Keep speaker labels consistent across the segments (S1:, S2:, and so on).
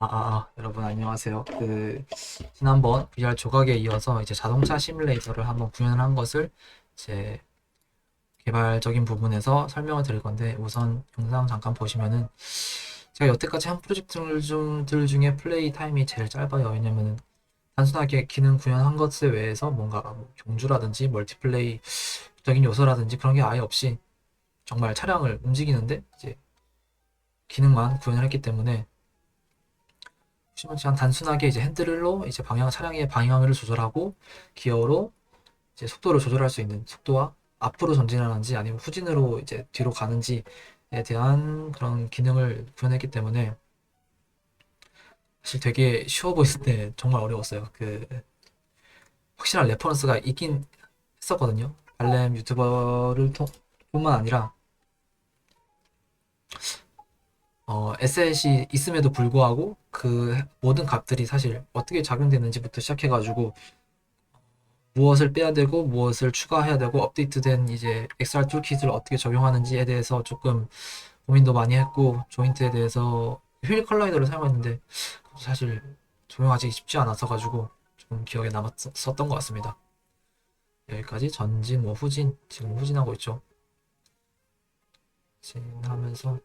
S1: 여러분 안녕하세요. 지난번 VR 조각에 이어서 이제 자동차 시뮬레이터를 한번 구현을 한 것을 이제 개발적인 부분에서 설명을 드릴 건데, 우선 영상 잠깐 보시면은 제가 여태까지 한 프로젝트들 중에 플레이 타임이 제일 짧아요. 왜냐면은 단순하게 기능 구현한 것에 외에서 뭔가 뭐 경주라든지 멀티플레이적인 요소라든지 그런 게 아예 없이 정말 차량을 움직이는데 이제 기능만 구현을 했기 때문에, 그냥 단순하게 이제 핸들로 이제 차량의 방향을 조절하고 기어로 이제 속도를 조절할 수 있는, 속도와 앞으로 전진하는지 아니면 후진으로 이제 뒤로 가는지에 대한 그런 기능을 구현했기 때문에 사실 되게 쉬워 보였을 때 정말 어려웠어요. 확실한 레퍼런스가 있긴 했었거든요. 발렘 유튜버를 뿐만 아니라 에셋이 있음에도 불구하고 그 모든 값들이 사실 어떻게 작용되는지부터 시작해가지고 무엇을 빼야 되고 무엇을 추가해야 되고 업데이트된 이제 XR 툴킷을 어떻게 적용하는지에 대해서 조금 고민도 많이 했고, 조인트에 대해서 휠 컬라이더를 사용했는데 사실 적용하기 쉽지 않아서 가지고 좀 기억에 남았었던 것 같습니다. 여기까지 전진, 뭐 후진, 지금 후진하고 있죠. 후진하면서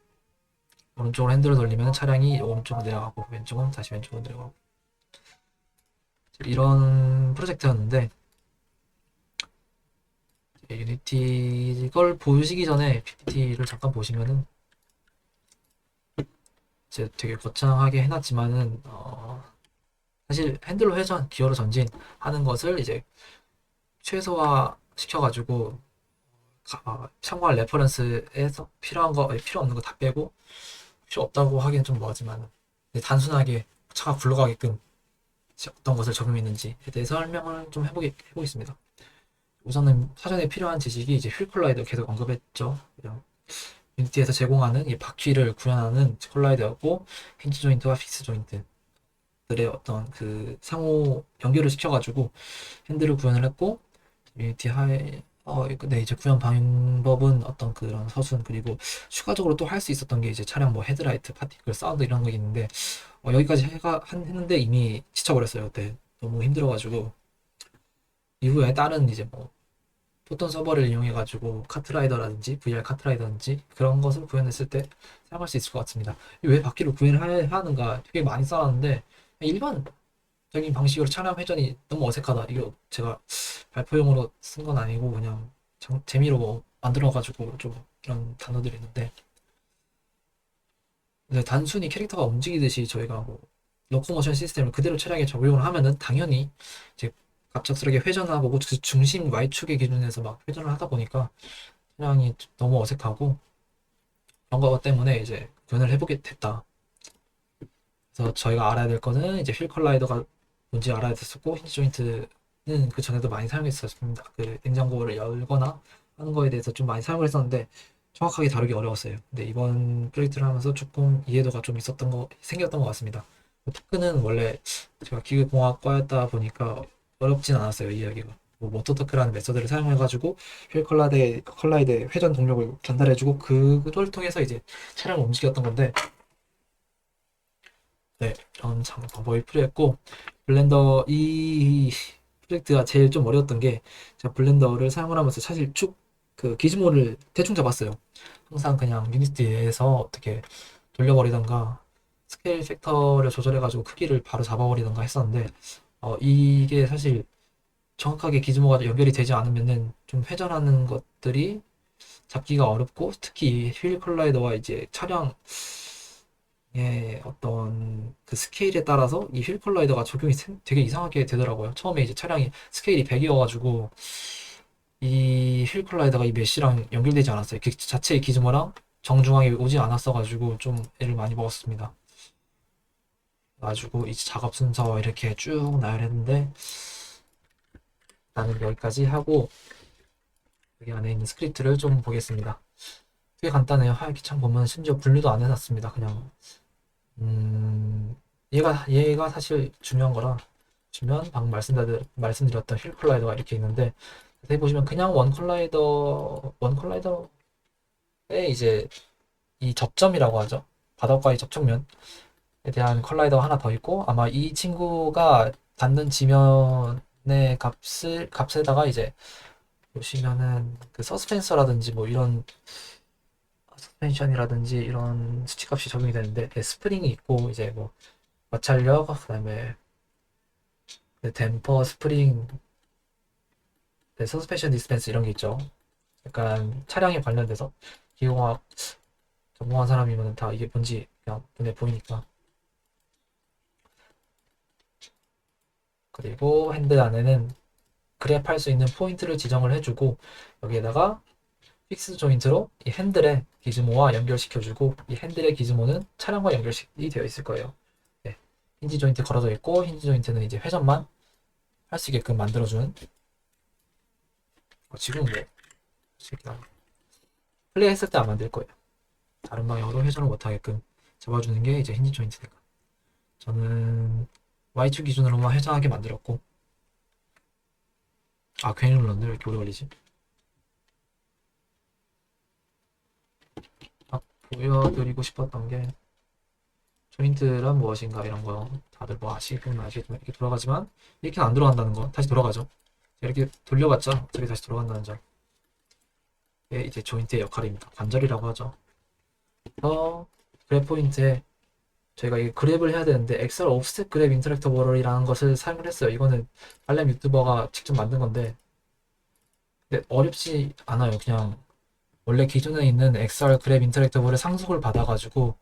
S1: 오른쪽으로 핸들을 돌리면 차량이 오른쪽으로 내려가고, 왼쪽은 다시 왼쪽으로 내려가고, 이런 프로젝트였는데, 유니티 이걸 보시기 전에 PPT를 잠깐 보시면은 이제 되게 거창하게 해놨지만은 사실 핸들로 회전, 기어로 전진 하는 것을 이제 최소화 시켜가지고 참고할 레퍼런스에서 필요한 거, 필요 없는 거 다 빼고, 필요 없다고 하기엔 좀 뭐하지만 단순하게 차가 굴러가게끔 어떤 것을 적용했는지에 대해서 설명을 좀 해보겠습니다. 우선은 사전에 필요한 지식이 이제 휠 콜라이더 계속 언급했죠. 유니티에서 제공하는 이 바퀴를 구현하는 콜라이더였고, 힌지 조인트와 픽스 조인트들의 어떤 그 상호 연결을 시켜가지고 핸들을 구현을 했고, 유니티 하에 네, 이제 구현 방법은 어떤 그런 서순, 그리고 추가적으로 또 할 수 있었던 게 이제 차량 뭐 헤드라이트, 파티클, 사운드 이런 거 있는데, 여기까지 했는데 이미 지쳐버렸어요. 그때 너무 힘들어가지고. 이후에 다른 이제 뭐 포톤 서버를 이용해가지고 카트라이더라든지 VR 카트라이더든지 그런 것을 구현했을 때 사용할 수 있을 것 같습니다. 왜 바퀴를 구현해야 하는가 되게 많이 써놨는데, 일반적인 방식으로 차량 회전이 너무 어색하다. 이거 제가 발표용으로 쓴 건 아니고 그냥 재미로 뭐 만들어가지고 좀 이런 단어들이 있는데, 근데 단순히 캐릭터가 움직이듯이 저희가 뭐 로코모션 시스템을 그대로 차량에 적용을 하면은 당연히 이제 갑작스럽게 회전하고 그 중심 Y축의 기준에서 막 회전을 하다 보니까 차량이 너무 어색하고, 그런 것 때문에 이제 구현을 해보게 됐다. 그래서 저희가 알아야 될 거는 이제 휠 컬라이더가 뭔지 알아야 됐었고, 힌지 조인트는 그 전에도 많이 사용했었습니다. 그 냉장고를 열거나 하는 거에 대해서 좀 많이 사용을 했었는데 정확하게 다루기 어려웠어요. 근데 이번 프로젝트를 하면서 조금 이해도가 좀 생겼던 것 같습니다. 토크는 원래 제가 기계공학과였다 보니까 어렵진 않았어요, 이해하기가. 뭐 모터토크라는 메서드를 사용해가지고 휠 컬라이드의 회전 동력을 전달해주고 그걸 통해서 이제 차량을 움직였던 건데, 네, 전 방법이 필요했고, 이 프로젝트가 제일 좀 어려웠던 게, 제가 블렌더를 사용을 하면서 사실 그 기즈모를 대충 잡았어요. 항상 그냥 유니티에서 어떻게 돌려버리던가 스케일 팩터를 조절해가지고 크기를 바로 잡아버리던가 했었는데, 이게 사실 정확하게 기즈모가 연결이 되지 않으면은 좀 회전하는 것들이 잡기가 어렵고, 특히 휠 컬라이더와 이제 차량 어떤 그 스케일에 따라서 이 휠 컬라이더가 적용이 되게 이상하게 되더라고요. 처음에 이제 차량이 스케일이 100이어가지고 이 휠 컬라이더가 이 메쉬랑 연결되지 않았어요. 그 자체의 기즈모랑 정중앙에 오지 않았어가지고 좀 애를 많이 먹었습니다. 가지고 이제 작업 순서 이렇게 쭉 나열했는데, 나는 여기까지 하고 여기 안에 있는 스크립트를 좀 보겠습니다. 되게 간단해요. 하얗게 참 보면 심지어 분류도 안 해놨습니다. 그냥 얘가 사실 중요한 거라 주면 방금 말씀드렸던 휠 컬라이더가 이렇게 있는데, 자세히 보시면 그냥 원 컬라이더의 이제 이 접점이라고 하죠. 바닥과의 접촉면, 대한 컬라이더가 하나 더 있고, 아마 이 친구가 닿는 지면의 값에다가 이제 보시면은 그 서스펜서라든지 뭐 이런 서스펜션이라든지 이런 수치값이 적용이 되는데, 스프링이 있고 이제 뭐 마찰력, 그다음에 그 댐퍼, 스프링, 서스펜션 디스펜스 이런 게 있죠. 약간 차량에 관련돼서 기공학 전공한 사람이면 다 이게 뭔지 그냥 눈에 보이니까. 그리고 핸드 안에는 그랩할 수 있는 포인트를 지정을 해주고, 여기에다가 픽스 조인트로 이 핸들의 기즈모와 연결시켜주고, 이 핸들의 기즈모는 차량과 연결이 되어 있을 거예요. 네. 힌지 조인트 걸어져 있고, 힌지 조인트는 이제 회전만 할 수 있게끔 만들어준. 지금 뭐 플레이 했을 때 안 만들 거예요. 다른 방향으로 회전을 못하게끔 잡아주는 게 이제 힌지 조인트니까. 저는 Y축 기준으로만 회전하게 만들었고, 괜히 눌렀네. 왜 이렇게 오래 걸리지? 보여드리고 싶었던 게 조인트란 무엇인가 이런 거 다들 뭐 아시겠지만 이렇게 돌아가지만 이렇게는 안 돌아간다는 거. 다시 돌아가죠. 이렇게 돌려봤자 어차피 다시 돌아간다는 점. 이게 이제 조인트의 역할입니다. 관절이라고 하죠. 그래프 포인트에 저희가 이 그랩을 해야 되는데 엑셀 옵셋 그랩 인터랙터블이라는 것을 사용을 했어요. 이거는 알렘 유튜버가 직접 만든 건데, 근데 어렵지 않아요. 그냥 원래 기존에 있는 XR 그랩 인터랙터블의 상속을 받아가지고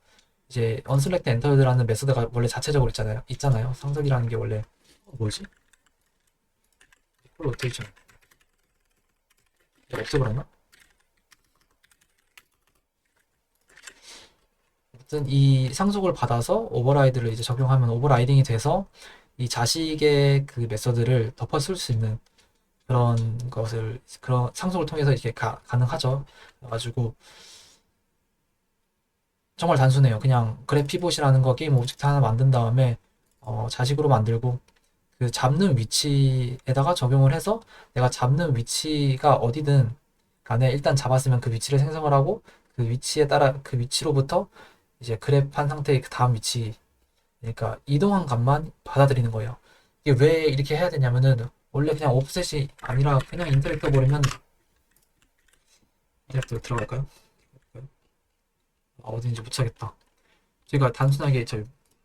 S1: 이제 언셀렉트 엔터드라는 메소드가 원래 자체적으로 있잖아요. 상속이라는 게 원래 뭐지? 로테이션 없애버렸나? 아무튼 이 상속을 받아서 오버라이드를 이제 적용하면 오버라이딩이 돼서 이 자식의 그 메서드를 덮어 쓸 수 있는 그런 상속을 통해서 이렇게 가능하죠. 그래가지고 정말 단순해요. 그냥 그래프 피봇이라는 거 게임 오브젝트 하나 만든 다음에 자식으로 만들고, 그 잡는 위치에다가 적용을 해서 내가 잡는 위치가 어디든 간에 일단 잡았으면 그 위치를 생성을 하고, 그 위치에 따라 그 위치로부터 이제 그래프한 상태의 그 다음 위치, 그러니까 이동한 값만 받아들이는 거예요. 이게 왜 이렇게 해야 되냐면은 원래 그냥 옵셋이 아니라 그냥 인터랙터 버리면, 인터랙터 들어갈까요? 어딘지 못 찾겠다. 제가 단순하게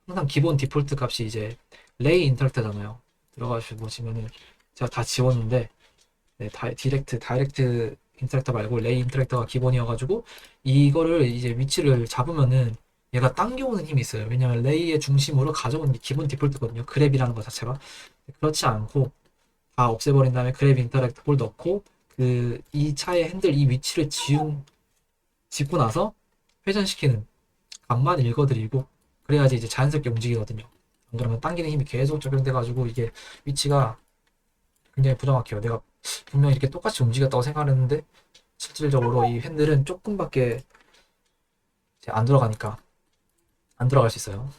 S1: 항상 기본 디폴트 값이 이제 레이 인터랙터잖아요. 들어가서 보시면은 제가 다 지웠는데, 네, 다이렉트 인터랙터 말고 레이 인터랙터가 기본이어가지고 이거를 이제 위치를 잡으면은 얘가 당겨오는 힘이 있어요. 왜냐면 레이의 중심으로 가져오는 게 기본 디폴트거든요. 그랩이라는 것 자체가. 그렇지 않고 다 없애버린 다음에 그랩 인터랙터를 넣고 이 차의 핸들 이 위치를 짓고 나서 회전시키는 값만 읽어드리고, 그래야지 이제 자연스럽게 움직이거든요. 안 그러면 당기는 힘이 계속 적용돼가지고 이게 위치가 굉장히 부정확해요. 내가 분명히 이렇게 똑같이 움직였다고 생각했는데 실질적으로 이 핸들은 조금밖에 이제 안 들어가니까 안 들어갈 수 있어요.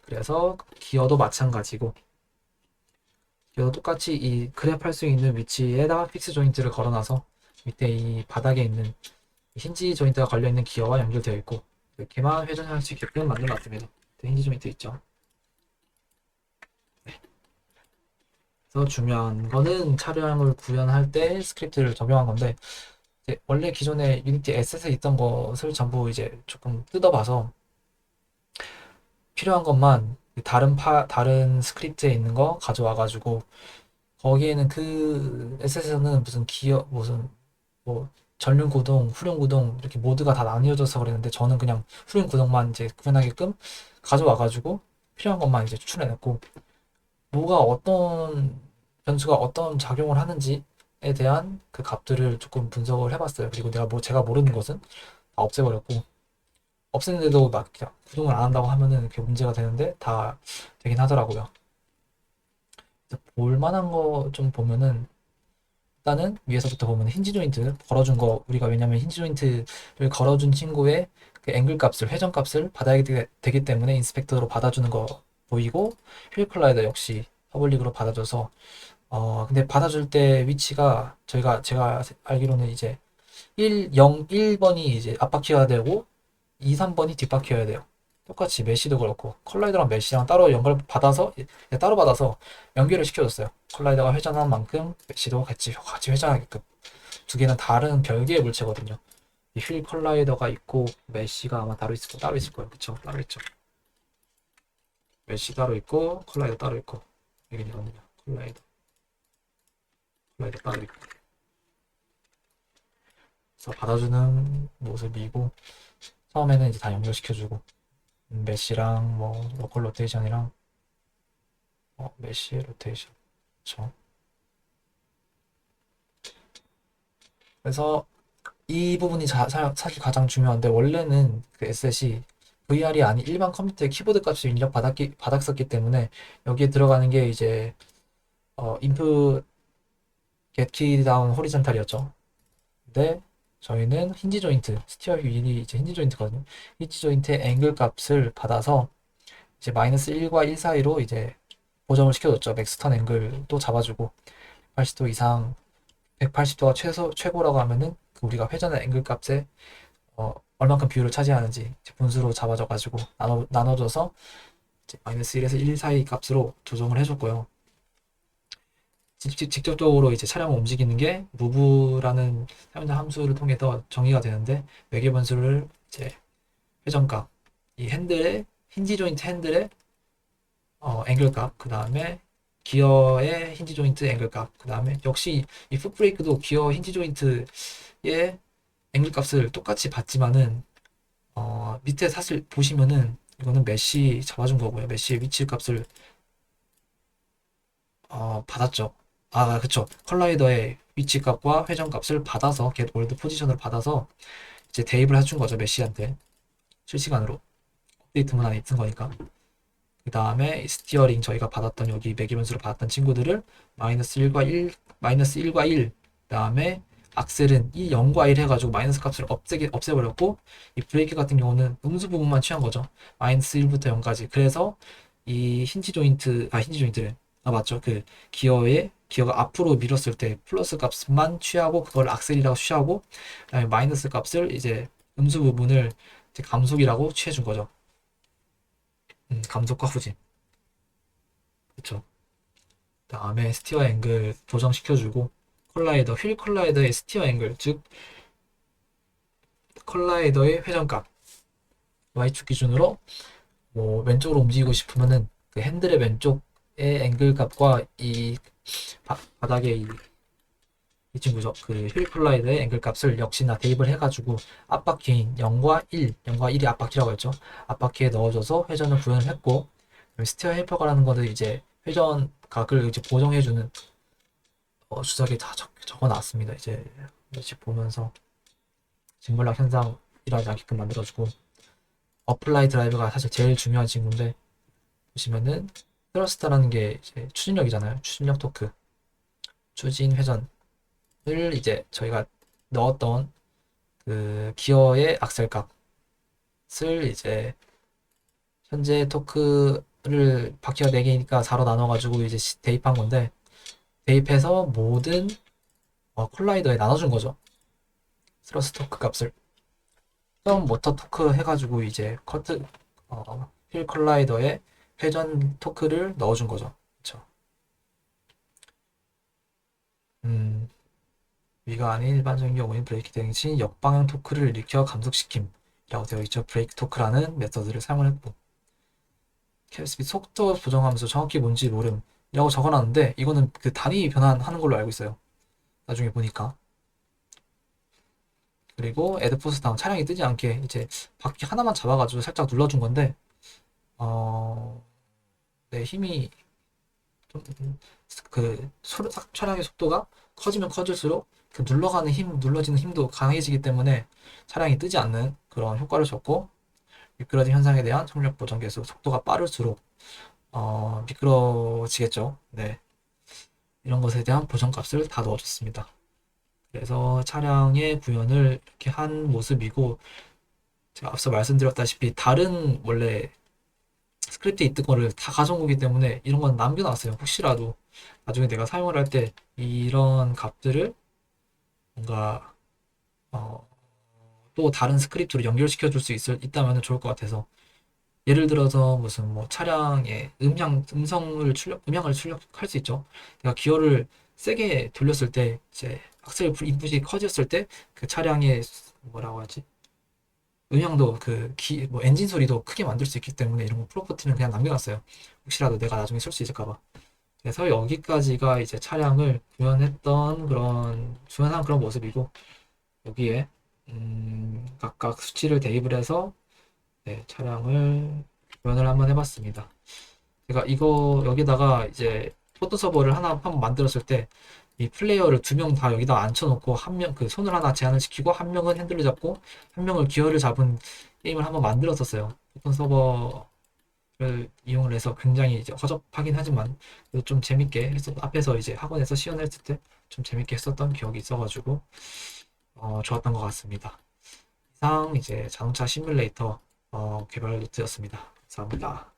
S1: 그래서 기어도 마찬가지고, 기어도 똑같이 이 그랩 할 수 있는 위치에다가 픽스 조인트를 걸어놔서 밑에 이 바닥에 있는 힌지 조인트가 걸려있는 기어와 연결되어 있고, 이렇게만 회전할 수 있게끔 만들어놨습니다. 힌지 조인트 있죠. 그래서 중요한 거는 차량을 구현할 때 스크립트를 적용한 건데, 이제 원래 기존에 유니티 S에 있던 것을 전부 이제 조금 뜯어봐서 필요한 것만 다른 스크립트에 있는 거 가져와가지고, 거기에는 그 S에서는 무슨 뭐 전륜 구동, 후륜 구동 이렇게 모드가 다 나뉘어져서 그랬는데, 저는 그냥 후륜 구동만 이제 구현하게끔 가져와가지고 필요한 것만 이제 추출해냈고, 뭐가 어떤 변수가 어떤 작용을 하는지에 대한 그 값들을 조금 분석을 해봤어요. 그리고 제가 모르는 것은 다 없애버렸고, 없애는데도 막 그냥 구동을 안 한다고 하면은 그게 문제가 되는데 다 되긴 하더라고요. 볼만한 거 좀 보면은, 일단은 위에서부터 보면 힌지 조인트 걸어준 거, 우리가 왜냐면 힌지 조인트를 걸어준 친구의 그 앵글 값을, 회전 값을 받아야 되기 때문에 인스펙터로 받아주는 거 보이고, 휠 컬라이더 역시 퍼블릭으로 받아줘서, 근데 받아줄 때 위치가 제가 알기로는 이제 1, 0, 1번이 이제 압박키가 되고, 2, 3번이 뒷바퀴여야 돼요. 똑같이 메시도 그렇고 컬라이더랑 메시랑 따로 연결 받아서 따로 받아서 연결을 시켜줬어요. 컬라이더가 회전한 만큼 메시도 같이 회전하게끔. 두 개는 다른 별개의 물체거든요. 이 휠 컬라이더가 있고 메시가 아마 따로 있을 거예요. 그쵸? 따로 있죠. 메시 따로 있고 컬라이더 따로 있고 여기는 이거든요. 컬라이더 따로 있고. 그래서 받아주는 모습이고 처음에는 이제 다 연결시켜주고 메시랑 뭐 로컬 로테이션이랑 메시 로테이션. 그쵸? 그래서 이 부분이 사실 가장 중요한데 원래는 그 에셋이 VR이 아닌 일반 컴퓨터의 키보드 값을 받았었기 때문에 여기에 들어가는 게 이제 input get key down horizontal이었죠. 근데 저희는 힌지 조인트, 스티어 휠이 이제 힌지 조인트거든요. 힌지 조인트의 앵글 값을 받아서 이제 마이너스 1과 1 사이로 이제 보정을 시켜줬죠. 맥스턴 앵글도 잡아주고 80도 이상 180도가 최고라고 하면은 그 우리가 회전의 앵글 값에 얼만큼 비율을 차지하는지 분수로 잡아줘가지고 나눠줘서 이제 마이너스 1에서 1 사이 값으로 조정을 해줬고요. 직접적으로 이제 차량을 움직이는 게 무브라는 사용자 함수를 통해서 정의가 되는데 외계 변수를 이제 회전값, 이 핸들의 힌지 조인트 핸들의 앵글 값, 그 다음에 기어의 힌지 조인트 앵글 값, 그 다음에 역시 이 풋브레이크도 기어 힌지 조인트의 앵글 값을 똑같이 받지만은 밑에 사실 보시면은 이거는 메시 잡아준 거고요. 메시의 위치 값을 받았죠. 아, 그쵸. 컬라이더의 위치 값과 회전 값을 받아서 get world 포지션을 받아서 이제 대입을 해준 거죠. 메시한테 실시간으로 업데이트 문안에 있는 거니까. 그 다음에 스티어링 저희가 받았던 여기 매기변수로 받았던 친구들을 마이너스 1과 1, 마이너스 1과 1, 그 다음에 악셀은 이 0과 1 해가지고 마이너스 값을 없애버렸고 이 브레이크 같은 경우는 음수 부분만 취한 거죠. 마이너스 1부터 0까지. 그래서 이 힌지 조인트를 맞죠. 그 기어가 앞으로 밀었을 때 플러스 값만 취하고 그걸 악셀이라고 취하고 그다음에 마이너스 값을 이제 음수 부분을 이제 감속이라고 취해준 거죠. 감속과 후진. 그쵸. 다음에 스티어 앵글 조정시켜주고 휠 컬라이더의 스티어 앵글, 즉 컬라이더의 회전값 Y축 기준으로 뭐 왼쪽으로 움직이고 싶으면은 그 핸들의 왼쪽의 앵글 값과 이 바닥의 이 친구죠. 그 휠 컬라이더의 앵글 값을 역시나 대입을 해가지고 앞바퀴인 0과 1, 0과 1이 앞바퀴라고 했죠. 앞바퀴에 넣어줘서 회전을 구현을 했고 스티어 헬퍼가라는 거는 이제 회전 각을 이제 보정해주는 주작에 다 적어놨습니다. 이제 보면서 징벌락 현상 일어나지 않게끔 만들어주고 어플라이 드라이브가 사실 제일 중요한 친구인데 보시면은 트러스트라는 게 이제 추진력이잖아요. 추진력 토크, 추진 회전을 이제 저희가 넣었던 그 기어의 악셀 값을 이제 현재 토크를 바퀴가 4개니까 4로 나눠가지고 이제 대입한 건데 대입해서 모든 콜라이더에 나눠준 거죠. 스러스트 토크 값을 처음 모터 토크 해가지고 이제 휠 컬라이더에 회전 토크를 넣어준 거죠. 그쵸. 음, 위가 아닌 일반적인 경우인 브레이크 대행시 역방향 토크를 일으켜 감속시킴이라고 되어 있죠. 브레이크 토크라는 메서드를 사용을 했고 스피드 속도 조정하면서 정확히 뭔지 모름이라고 적어놨는데 이거는 그 단위 변환하는 걸로 알고 있어요. 나중에 보니까. 그리고 애드포스 다운 차량이 뜨지 않게 이제 바퀴 하나만 잡아가지고 살짝 눌러준 건데 내 힘이 좀그 차량의 속도가 커지면 커질수록 그 눌러지는 힘도 강해지기 때문에 차량이 뜨지 않는 그런 효과를 줬고 미끄러짐 현상에 대한 속력 보정 계수 속도가 빠를수록 미끄러지겠죠. 네. 이런 것에 대한 보정값을 다 넣어줬습니다. 그래서 차량의 구현을 이렇게 한 모습이고 제가 앞서 말씀드렸다시피 다른 원래 스크립트에 있던 거를 다 가져온 거기 때문에 이런 건 남겨놨어요. 혹시라도 나중에 내가 사용을 할 때 이런 값들을 뭔가 또 다른 스크립트로 연결시켜 줄 수 있다면 좋을 것 같아서 예를 들어서 무슨 뭐 차량의 음향을 출력할 수 있죠. 내가 기어를 세게 돌렸을 때 이제 악셀 인풋이 커졌을 때 그 차량의 뭐라고 하지? 음향도 뭐 엔진 소리도 크게 만들 수 있기 때문에 이런 거 프로퍼티는 그냥 남겨놨어요. 혹시라도 내가 나중에 쓸 수 있을까 봐. 그래서 여기까지가 이제 차량을 구현한 그런 모습이고 여기에 각각 수치를 대입을 해서 네, 차량을 구현을 한번 해봤습니다. 제가 이거 여기다가 이제 포토 서버를 하나 한번 만들었을 때 이 플레이어를 두 명 다 여기다 앉혀놓고 한 명 그 손을 하나 제한을 시키고 한 명은 핸들을 잡고 한 명을 기어를 잡은 게임을 한번 만들었었어요. 포토 서버를 이용을 해서 굉장히 이제 허접하긴 하지만 그래도 좀 재밌게 앞에서 이제 학원에서 시연했을 때 좀 재밌게 했었던 기억이 있어가지고 좋았던 것 같습니다. 이상 이제 자동차 시뮬레이터 개발 노트였습니다. 감사합니다.